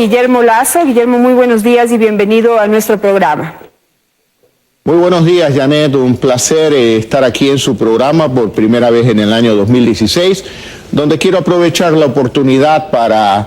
Guillermo Lazo. Guillermo, muy buenos días y bienvenido a nuestro programa. Muy buenos días, Janet. Un placer estar aquí en su programa por primera vez en el año 2016, donde quiero aprovechar la oportunidad para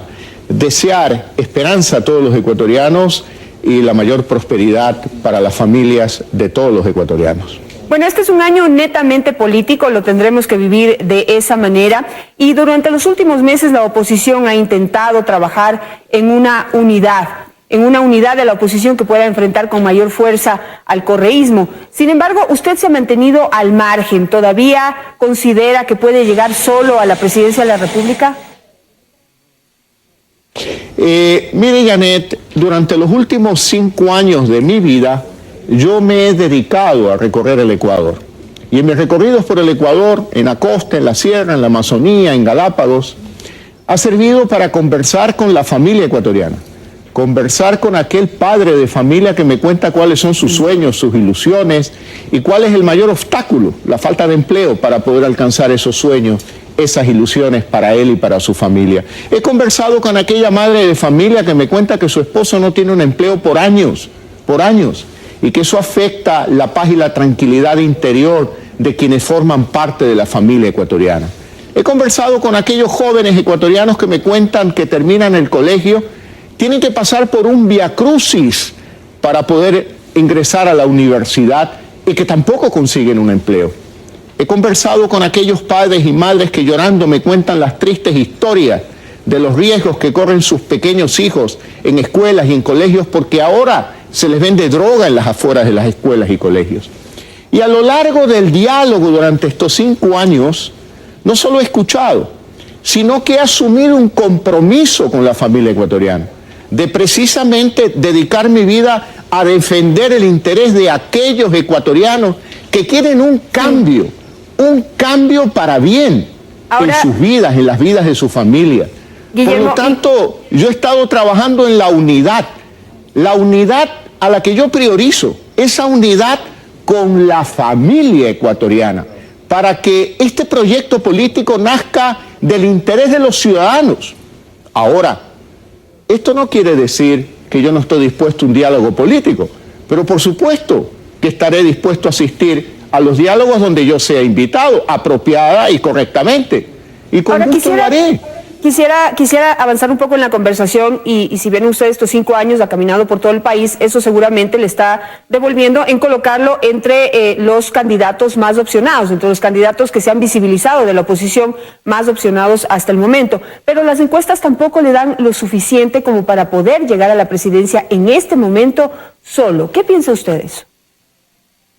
desear esperanza a todos los ecuatorianos y la mayor prosperidad para las familias de todos los ecuatorianos. Bueno, este es un año netamente político, lo tendremos que vivir de esa manera, y durante los últimos meses la oposición ha intentado trabajar en una unidad de la oposición que pueda enfrentar con mayor fuerza al correísmo. Sin embargo, usted se ha mantenido al margen. ¿Todavía considera que puede llegar solo a la presidencia de la República? Mire, Janet, durante los últimos 5 años de mi vida, yo me he dedicado a recorrer el Ecuador. Y en mis recorridos por el Ecuador, en la costa, en la sierra, en la Amazonía, en Galápagos, ha servido para conversar con la familia ecuatoriana, conversar con aquel padre de familia que me cuenta cuáles son sus sueños, sus ilusiones y cuál es el mayor obstáculo, la falta de empleo para poder alcanzar esos sueños, esas ilusiones para él y para su familia. He conversado con aquella madre de familia que me cuenta que su esposo no tiene un empleo por años, y que eso afecta la paz y la tranquilidad interior de quienes forman parte de la familia ecuatoriana. He conversado con aquellos jóvenes ecuatorianos que me cuentan que terminan el colegio, tienen que pasar por un viacrucis para poder ingresar a la universidad y que tampoco consiguen un empleo. He conversado con aquellos padres y madres que llorando me cuentan las tristes historias de los riesgos que corren sus pequeños hijos en escuelas y en colegios porque ahora se les vende droga en las afueras de las escuelas y colegios. Y a lo largo del diálogo durante estos 5 años, no solo he escuchado, sino que he asumido un compromiso con la familia ecuatoriana, de precisamente dedicar mi vida a defender el interés de aquellos ecuatorianos que quieren un cambio para bien en sus vidas, en las vidas de su familia. Guillermo, por lo tanto, yo he estado trabajando en la unidad a la que yo priorizo, esa unidad con la familia ecuatoriana, para que este proyecto político nazca del interés de los ciudadanos. Ahora, esto no quiere decir que yo no estoy dispuesto a un diálogo político, pero por supuesto que estaré dispuesto a asistir a los diálogos donde yo sea invitado, apropiada y correctamente. Y con gusto lo haré. Quisiera avanzar un poco en la conversación y si bien usted estos 5 años ha caminado por todo el país, eso seguramente le está devolviendo en colocarlo entre los candidatos más opcionados, entre los candidatos que se han visibilizado de la oposición más opcionados hasta el momento. Pero las encuestas tampoco le dan lo suficiente como para poder llegar a la presidencia en este momento solo. ¿Qué piensa usted de eso?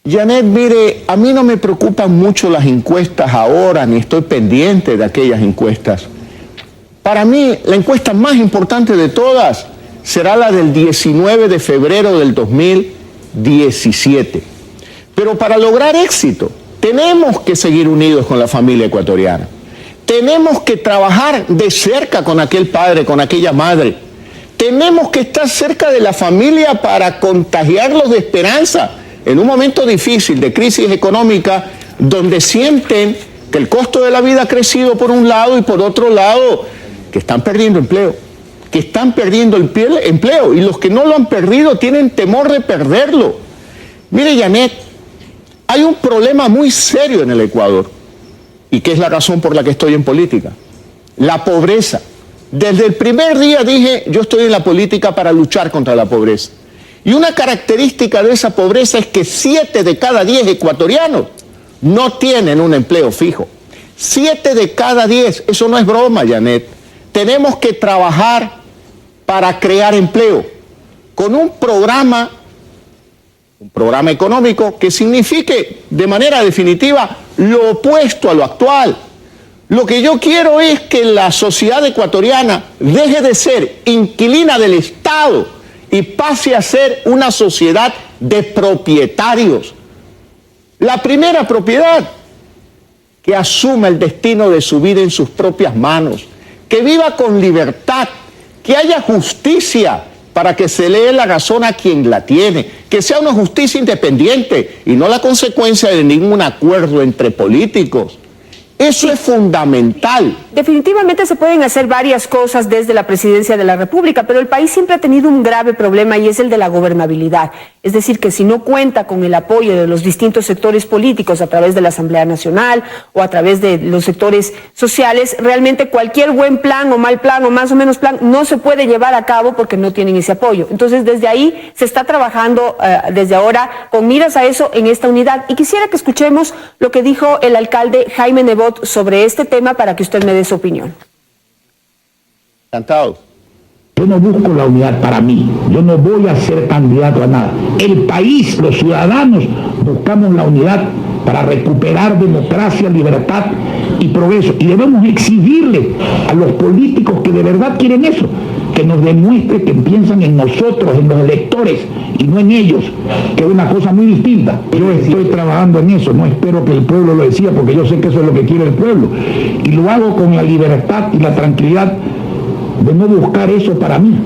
Janet, mire, a mí no me preocupan mucho las encuestas ahora, ni estoy pendiente de aquellas encuestas. Para mí, la encuesta más importante de todas será la del 19 de febrero del 2017. Pero para lograr éxito, tenemos que seguir unidos con la familia ecuatoriana. Tenemos que trabajar de cerca con aquel padre, con aquella madre. Tenemos que estar cerca de la familia para contagiarlos de esperanza en un momento difícil de crisis económica, donde sienten que el costo de la vida ha crecido por un lado y por otro lado que están perdiendo empleo, y los que no lo han perdido tienen temor de perderlo. Mire, Janet, hay un problema muy serio en el Ecuador, y que es la razón por la que estoy en política: la pobreza. Desde el primer día dije, yo estoy en la política para luchar contra la pobreza. Y una característica de esa pobreza es que 7 de cada 10 ecuatorianos no tienen un empleo fijo. 7 de cada 10, eso no es broma, Janet. Tenemos que trabajar para crear empleo con un programa económico que signifique de manera definitiva lo opuesto a lo actual. Lo que yo quiero es que la sociedad ecuatoriana deje de ser inquilina del Estado y pase a ser una sociedad de propietarios. La primera propiedad, que asuma el destino de su vida en sus propias manos, que viva con libertad, que haya justicia para que se le dé la razón a quien la tiene, que sea una justicia independiente y no la consecuencia de ningún acuerdo entre políticos, Eso es fundamental. Definitivamente se pueden hacer varias cosas desde la Presidencia de la República, pero el país siempre ha tenido un grave problema y es el de la gobernabilidad. Es decir, que si no cuenta con el apoyo de los distintos sectores políticos a través de la Asamblea Nacional o a través de los sectores sociales, realmente cualquier buen plan o mal plan o más o menos plan no se puede llevar a cabo porque no tienen ese apoyo. Entonces, desde ahí se está trabajando desde ahora con miras a eso en esta unidad. Y quisiera que escuchemos lo que dijo el alcalde Jaime Nebot sobre este tema para que usted me dé su opinión. Encantado. Yo no busco la unidad para mí, yo no voy a ser candidato a nada. El país, los ciudadanos, buscamos la unidad para recuperar democracia, libertad y progreso. Y debemos exigirle a los políticos que de verdad quieren eso, que nos demuestre que piensan en nosotros, en los electores, y no en ellos, que es una cosa muy distinta. Yo estoy trabajando en eso, no espero que el pueblo lo decida, porque yo sé que eso es lo que quiere el pueblo. Y lo hago con la libertad y la tranquilidad de no buscar eso para mí.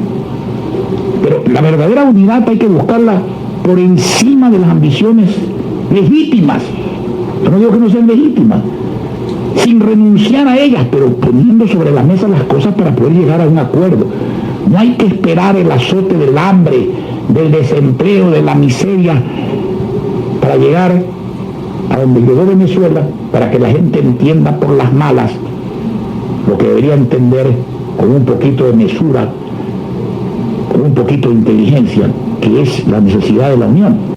Pero la verdadera unidad hay que buscarla por encima de las ambiciones legítimas. Yo no digo que no sean legítimas, sin renunciar a ellas, pero poniendo sobre la mesa las cosas para poder llegar a un acuerdo. No hay que esperar el azote del hambre, del desempleo, de la miseria, para llegar a donde llegó Venezuela, para que la gente entienda por las malas lo que debería entender con un poquito de mesura, con un poquito de inteligencia, que es la necesidad de la unión.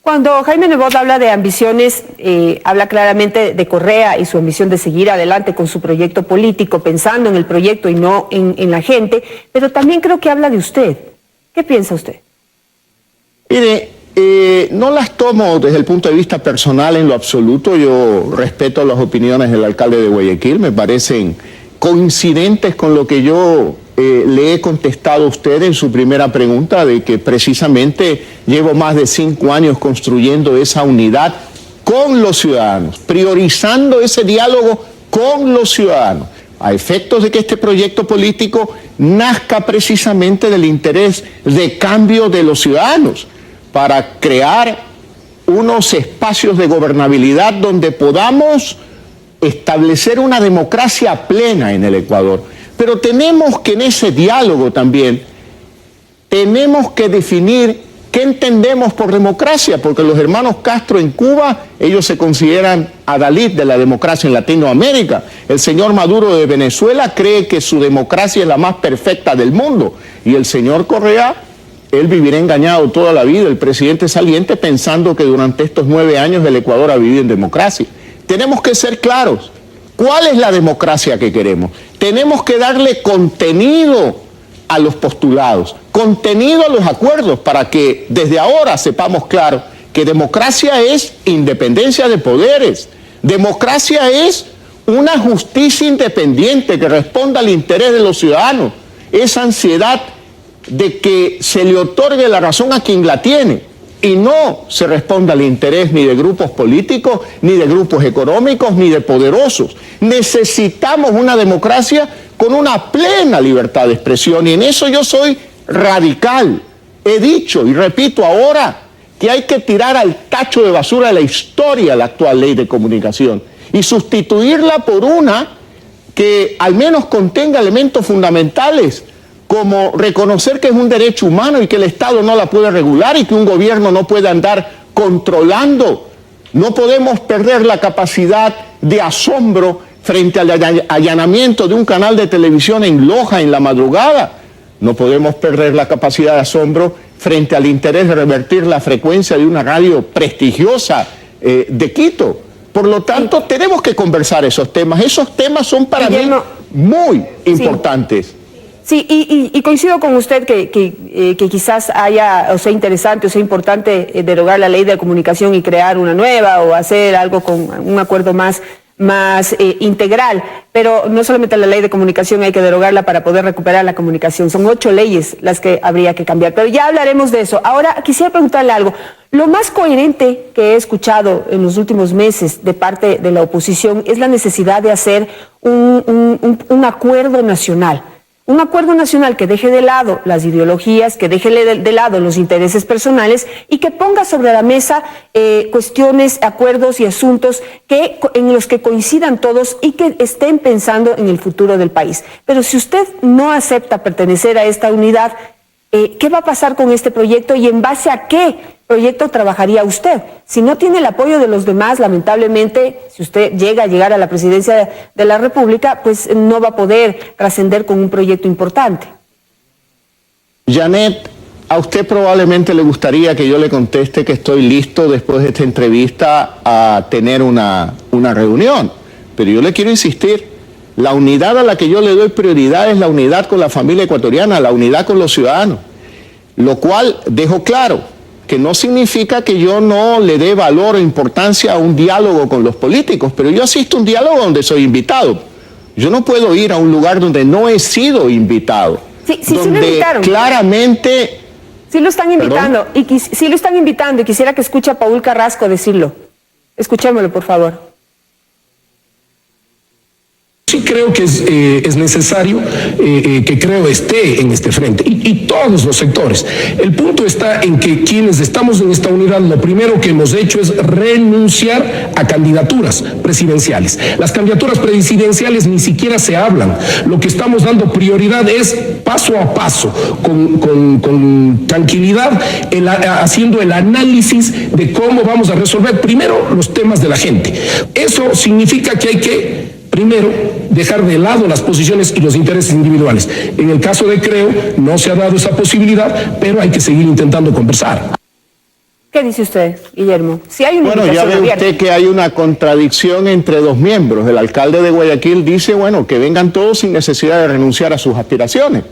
Cuando Jaime Nebot habla de ambiciones, habla claramente de Correa y su ambición de seguir adelante con su proyecto político, pensando en el proyecto y no en la gente, pero también creo que habla de usted. ¿Qué piensa usted? Mire, no las tomo desde el punto de vista personal en lo absoluto. Yo respeto las opiniones del alcalde de Guayaquil, me parecen coincidentes con lo que yo le he contestado a usted en su primera pregunta, de que precisamente llevo más de 5 años construyendo esa unidad con los ciudadanos, priorizando ese diálogo con los ciudadanos, a efectos de que este proyecto político nazca precisamente del interés de cambio de los ciudadanos, para crear unos espacios de gobernabilidad donde podamos establecer una democracia plena en el Ecuador. Pero tenemos que en ese diálogo también, tenemos que definir qué entendemos por democracia, porque los hermanos Castro en Cuba, ellos se consideran adalid de la democracia en Latinoamérica. El señor Maduro de Venezuela cree que su democracia es la más perfecta del mundo. Y el señor Correa, él vivirá engañado toda la vida, el presidente saliente, pensando que durante estos 9 años el Ecuador ha vivido en democracia. Tenemos que ser claros. ¿Cuál es la democracia que queremos? Tenemos que darle contenido a los postulados, contenido a los acuerdos, para que desde ahora sepamos claro que democracia es independencia de poderes, democracia es una justicia independiente que responda al interés de los ciudadanos, esa ansiedad de que se le otorgue la razón a quien la tiene y no se responda al interés ni de grupos políticos, ni de grupos económicos, ni de poderosos. Necesitamos una democracia con una plena libertad de expresión, y en eso yo soy radical. He dicho y repito ahora que hay que tirar al tacho de basura de la historia la actual ley de comunicación y sustituirla por una que al menos contenga elementos fundamentales, como reconocer que es un derecho humano y que el Estado no la puede regular y que un gobierno no puede andar controlando. No podemos perder la capacidad de asombro frente al allanamiento de un canal de televisión en Loja en la madrugada. No podemos perder la capacidad de asombro frente al interés de revertir la frecuencia de una radio prestigiosa de Quito. Por lo tanto, tenemos que conversar esos temas. Esos temas son para mí muy importantes. Sí, y coincido con usted que quizás haya, o sea interesante, o sea importante derogar la ley de comunicación y crear una nueva, o hacer algo con un acuerdo más integral, pero no solamente la ley de comunicación hay que derogarla para poder recuperar la comunicación, son 8 leyes las que habría que cambiar, pero ya hablaremos de eso. Ahora quisiera preguntarle algo. Lo más coherente que he escuchado en los últimos meses de parte de la oposición es la necesidad de hacer un acuerdo nacional. un acuerdo nacional que deje de lado las ideologías, que deje de lado los intereses personales y que ponga sobre la mesa cuestiones, acuerdos y asuntos en los que coincidan todos y que estén pensando en el futuro del país. Pero si usted no acepta pertenecer a esta unidad, ¿qué va a pasar con este proyecto y en base a qué proyecto trabajaría usted? Si no tiene el apoyo de los demás, lamentablemente, si usted llega a llegar a la presidencia de la República, pues no va a poder trascender con un proyecto importante. Janet, a usted probablemente le gustaría que yo le conteste que estoy listo después de esta entrevista a tener una reunión, pero yo le quiero insistir, la unidad a la que yo le doy prioridad es la unidad con la familia ecuatoriana, la unidad con los ciudadanos, lo cual dejo claro que no significa que yo no le dé valor o importancia a un diálogo con los políticos, pero yo asisto a un diálogo donde soy invitado. Yo no puedo ir a un lugar donde no he sido invitado. Sí, donde lo invitaron. Claramente... Sí lo están invitando, sí lo están invitando y quisiera que escuche a Paul Carrasco decirlo. Escuchémoslo, por favor. Sí creo que es necesario que Creo esté en este frente y todos los sectores. El punto está en que quienes estamos en esta unidad, lo primero que hemos hecho es renunciar a candidaturas presidenciales. Las candidaturas presidenciales ni siquiera se hablan. Lo que estamos dando prioridad es paso a paso, con tranquilidad, haciendo el análisis de cómo vamos a resolver primero los temas de la gente. Eso significa que hay que primero, dejar de lado las posiciones y los intereses individuales. En el caso de Creo, no se ha dado esa posibilidad, pero hay que seguir intentando conversar. ¿Qué dice usted, Guillermo? Si hay una Bueno, ya ve usted que hay una contradicción entre dos miembros. El alcalde de Guayaquil dice, bueno, que vengan todos sin necesidad de renunciar a sus aspiraciones.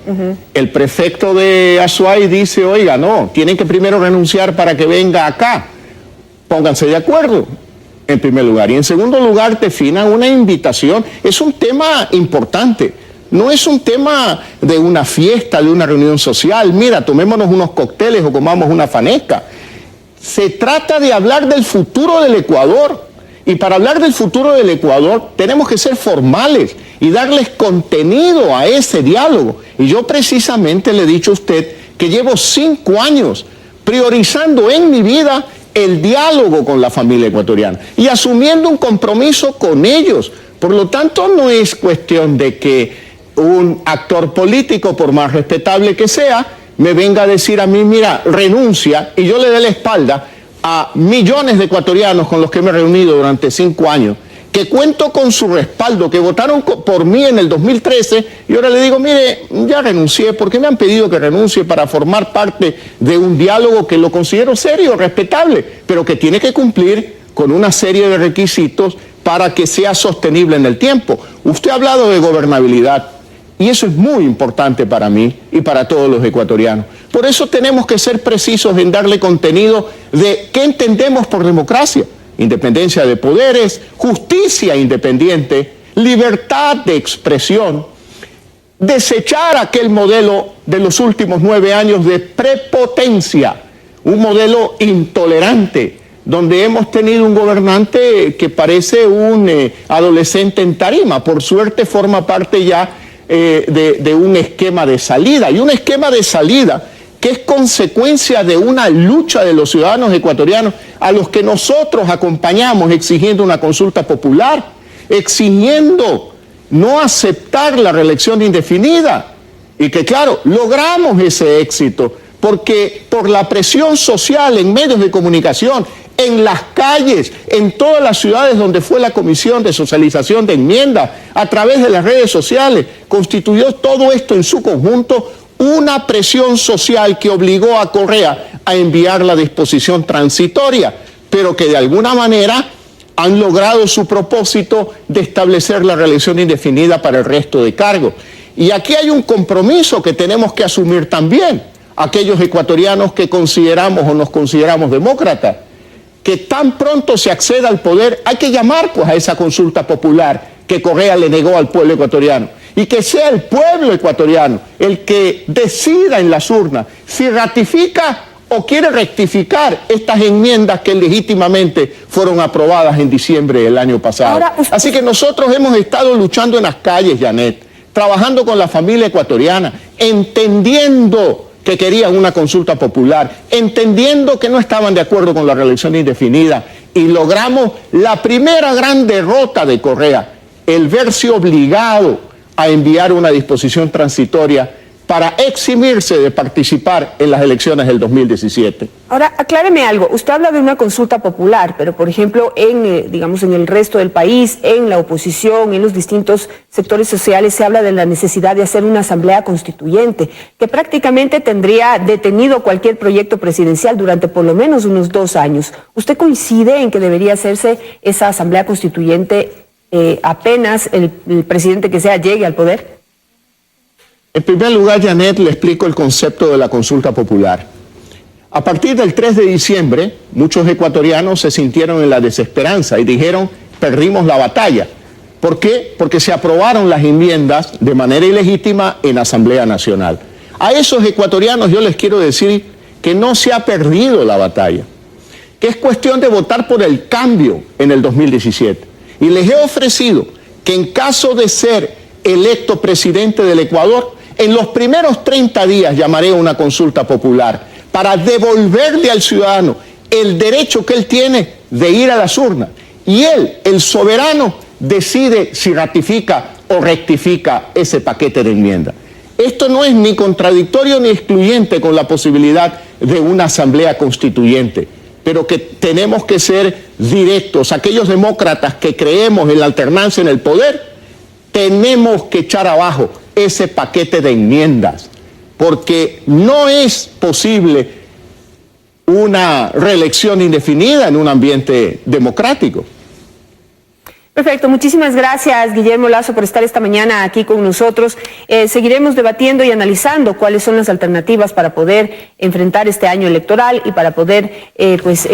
El prefecto de Azuay dice, oiga, no, tienen que primero renunciar para que venga acá. Pónganse de acuerdo. En primer lugar. Y en segundo lugar, definan una invitación. Es un tema importante. No es un tema de una fiesta, de una reunión social. Mira, tomémonos unos cócteles o comamos una fanesca. Se trata de hablar del futuro del Ecuador. Y para hablar del futuro del Ecuador tenemos que ser formales y darles contenido a ese diálogo. Y yo precisamente le he dicho a usted que llevo 5 años priorizando en mi vida el diálogo con la familia ecuatoriana y asumiendo un compromiso con ellos. Por lo tanto, no es cuestión de que un actor político, por más respetable que sea, me venga a decir a mí, mira, renuncia, y yo le dé la espalda a millones de ecuatorianos con los que me he reunido durante 5 años, que cuento con su respaldo, que votaron por mí en el 2013, y ahora le digo, mire, ya renuncié, porque me han pedido que renuncie para formar parte de un diálogo que lo considero serio, respetable, pero que tiene que cumplir con una serie de requisitos para que sea sostenible en el tiempo. Usted ha hablado de gobernabilidad, y eso es muy importante para mí y para todos los ecuatorianos. Por eso tenemos que ser precisos en darle contenido de qué entendemos por democracia. Independencia de poderes, justicia independiente, libertad de expresión, desechar aquel modelo de los últimos 9 años de prepotencia, un modelo intolerante, donde hemos tenido un gobernante que parece un adolescente en tarima. Por suerte forma parte ya de un esquema de salida, y un esquema de salida que es consecuencia de una lucha de los ciudadanos ecuatorianos a los que nosotros acompañamos exigiendo una consulta popular, exigiendo no aceptar la reelección indefinida, y que claro, logramos ese éxito porque por la presión social en medios de comunicación, en las calles, en todas las ciudades donde fue la Comisión de Socialización de Enmiendas, a través de las redes sociales, constituyó todo esto en su conjunto una presión social que obligó a Correa a enviar la disposición transitoria, pero que de alguna manera han logrado su propósito de establecer la reelección indefinida para el resto de cargos. Y aquí hay un compromiso que tenemos que asumir también, aquellos ecuatorianos que consideramos o nos consideramos demócratas, que tan pronto se acceda al poder, hay que llamar pues a esa consulta popular que Correa le negó al pueblo ecuatoriano, y que sea el pueblo ecuatoriano el que decida en las urnas si ratifica o quiere rectificar estas enmiendas que legítimamente fueron aprobadas en diciembre del año pasado. Así que nosotros hemos estado luchando en las calles, Janet, trabajando con la familia ecuatoriana, entendiendo que querían una consulta popular, entendiendo que no estaban de acuerdo con la reelección indefinida, y logramos la primera gran derrota de Correa, el verse obligado a enviar una disposición transitoria para eximirse de participar en las elecciones del 2017. Ahora, acláreme algo. Usted habla de una consulta popular, pero por ejemplo, digamos, en el resto del país, en la oposición, en los distintos sectores sociales, se habla de la necesidad de hacer una asamblea constituyente, que prácticamente tendría detenido cualquier proyecto presidencial durante por lo menos unos 2 años. ¿Usted coincide en que debería hacerse esa asamblea constituyente apenas el presidente que sea llegue al poder? En primer lugar, Janet, le explico el concepto de la consulta popular. A partir del 3 de diciembre, muchos ecuatorianos se sintieron en la desesperanza y dijeron, perdimos la batalla. ¿Por qué? Porque se aprobaron las enmiendas de manera ilegítima en Asamblea Nacional. A esos ecuatorianos yo les quiero decir que no se ha perdido la batalla, que es cuestión de votar por el cambio en el 2017. Y les he ofrecido que en caso de ser electo presidente del Ecuador, en los primeros 30 días llamaré a una consulta popular para devolverle al ciudadano el derecho que él tiene de ir a las urnas. Y él, el soberano, decide si ratifica o rectifica ese paquete de enmiendas. Esto no es ni contradictorio ni excluyente con la posibilidad de una asamblea constituyente, pero que tenemos que ser directos. Aquellos demócratas que creemos en la alternancia en el poder, tenemos que echar abajo ese paquete de enmiendas, porque no es posible una reelección indefinida en un ambiente democrático. Perfecto, muchísimas gracias, Guillermo Lasso, por estar esta mañana aquí con nosotros. Seguiremos debatiendo y analizando cuáles son las alternativas para poder enfrentar este año electoral y para poder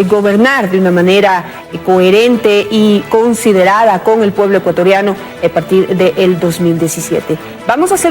gobernar de una manera coherente y considerada con el pueblo ecuatoriano a partir del 2017. Vamos a hacer